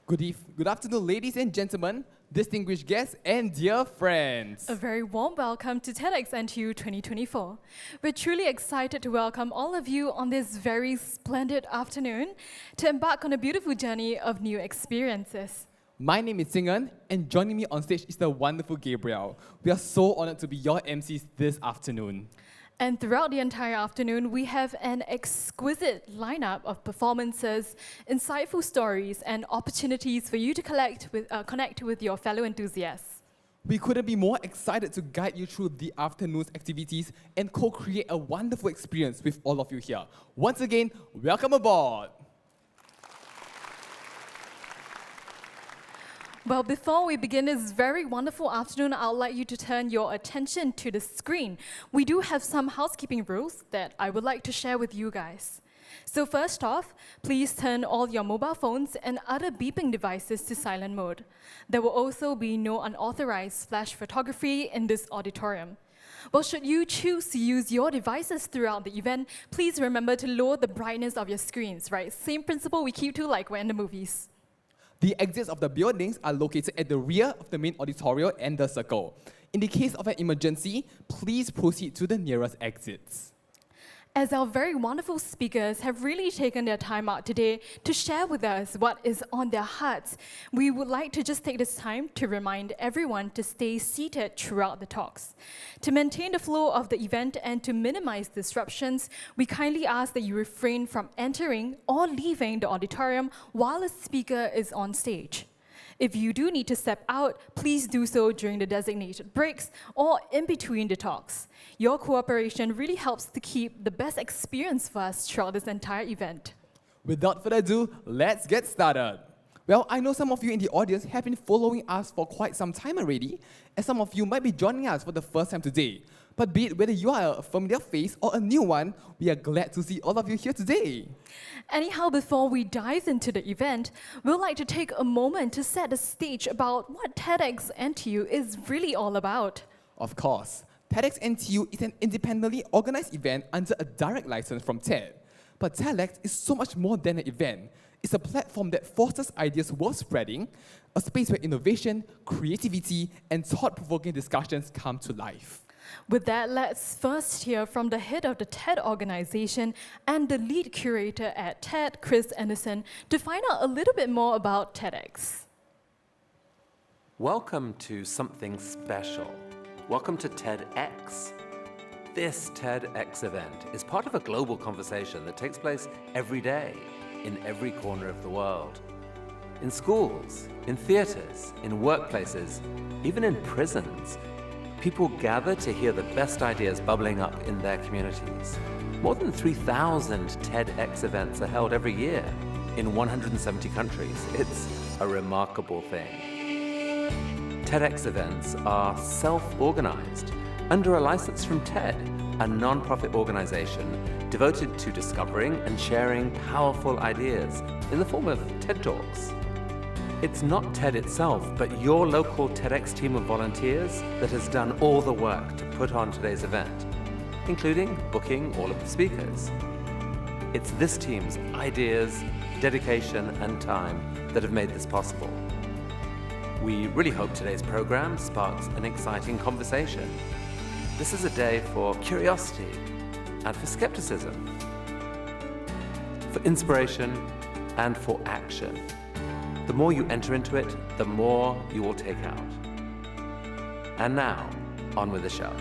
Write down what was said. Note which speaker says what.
Speaker 1: Good afternoon, ladies and gentlemen, distinguished guests, and dear friends.
Speaker 2: A very warm welcome to TEDxNTU 2024. We're truly excited to welcome all of you on this very splendid afternoon to embark on a beautiful journey of new experiences.
Speaker 1: My name is Singan, and joining me on stage is the wonderful Gabriel. We are so honored to be your MCs this afternoon.
Speaker 2: And throughout the entire afternoon, we have an exquisite lineup of performances, insightful stories, and opportunities for you to connect with your fellow enthusiasts.
Speaker 1: We couldn't be more excited to guide you through the afternoon's activities and co-create a wonderful experience with all of you here. Once again, welcome aboard.
Speaker 2: Well, before we begin this very wonderful afternoon, I'd like you to turn your attention to the screen. We do have some housekeeping rules that I would like to share with you guys. So first off, please turn all your mobile phones and other beeping devices to silent mode. There will also be no unauthorized flash photography in this auditorium. Well, should you choose to use your devices throughout the event, please remember to lower the brightness of your screens, right? Same principle we keep to like we're in the movies.
Speaker 1: The exits of the buildings are located at the rear of the main auditorium and the circle. In the case of an emergency, please proceed to the nearest exits.
Speaker 2: As our very wonderful speakers have really taken their time out today to share with us what is on their hearts, we would like to just take this time to remind everyone to stay seated throughout the talks. To maintain the flow of the event and to minimize disruptions, we kindly ask that you refrain from entering or leaving the auditorium while a speaker is on stage. If you do need to step out, please do so during the designated breaks or in between the talks. Your cooperation really helps to keep the best experience for us throughout this entire event.
Speaker 1: Without further ado, let's get started. Well, I know some of you in the audience have been following us for quite some time already, and some of you might be joining us for the first time today. But be it whether you are a familiar face or a new one, we are glad to see all of you here today.
Speaker 2: Anyhow, before we dive into the event, we'd like to take a moment to set the stage about what TEDxNTU is really all about.
Speaker 1: Of course, TEDxNTU is an independently organized event under a direct license from TED. But TEDx is so much more than an event. It's a platform that fosters ideas worth spreading, a space where innovation, creativity, and thought-provoking discussions come to life.
Speaker 2: With that, let's first hear from the head of the TED organization and the lead curator at TED, Chris Anderson, to find out a little bit more about TEDx.
Speaker 3: Welcome to something special. Welcome to TEDx. This TEDx event is part of a global conversation that takes place every day in every corner of the world. In schools, in theaters, in workplaces, even in prisons, people gather to hear the best ideas bubbling up in their communities. More than 3,000 TEDx events are held every year in 170 countries. It's a remarkable thing. TEDx events are self-organized under a license from TED, a non-profit organization devoted to discovering and sharing powerful ideas in the form of TED Talks. It's not TED itself, but your local TEDx team of volunteers that has done all the work to put on today's event, including booking all of the speakers. It's this team's ideas, dedication, and time that have made this possible. We really hope today's program sparks an exciting conversation. This is a day for curiosity and for skepticism, for inspiration and for action. The more you enter into it, the more you will take out. And now, on with the show.